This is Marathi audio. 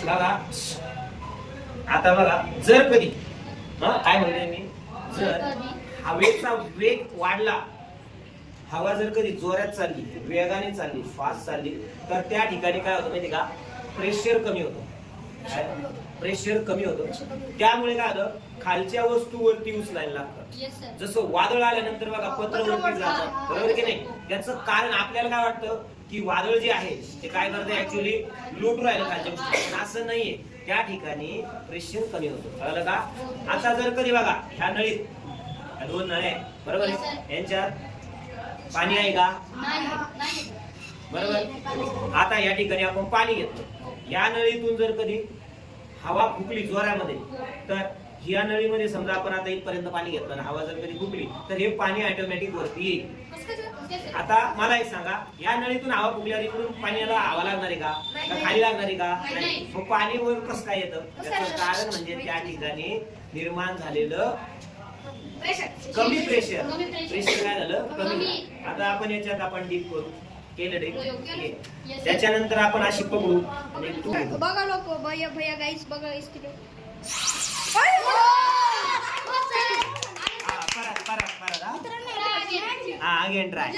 बघा आता बघा जर कधी काय म्हणते मी जर हवेचा वेग वाढला, हवा जर कधी जोरात चालली, वेगाने चालली, फास्ट चालली, तर त्या ठिकाणी काय होतं माहिती का, प्रेशर कमी होतं. प्रेशर कमी होतं. त्यामुळे काय होतं, खालच्या वस्तू वरती उचलायला लागतात. जसं वादळ आल्यानंतर बघा पत्र वरती जातं, बरोबर की नाही. त्याचं कारण आपल्याला काय वाटतं की वादळ जे आहे ते काय करते, ऍक्च्युअली लुटून राहिलं खालच्या गोष्टी, पण असं नाहीये. त्या ठिकाणी प्रेशर कमी होतं. कळलं का. आता जर कधी बघा ह्या नळीत, ह्या दोन नळ्या बरोबर आहे, यांच्यात पाणी आहे का, बरोबर. आता या ठिकाणी आपण पाणी घेतो. या नळीतून जर कधी हवा फुकली जोरामध्ये, तर या नळीमध्ये समजा आपण आता इथपर्यंत पाणी घेतलं आणि हवा जर कधी फुकली तर हे पाणी ऑटोमॅटिक वरती येईल. आता मला एक सांगा, या नळीतून हवा फुकल्यावर इकडून पाण्याला हवा लागणार आहे का, खाली लागणार आहे का, नाही. मग पाणी वर कसं काय येतं, त्याचं कारण म्हणजे त्या ठिकाणी निर्माण झालेलं कमी प्रेशर. प्रेशर काय झालं, कमी. आता आपण याच्यात आपण डीप करू, त्याच्यानंतर आपण अशी पकडू. बघा लोक, भैया भैया गाईस बघा इस किलो. Again try.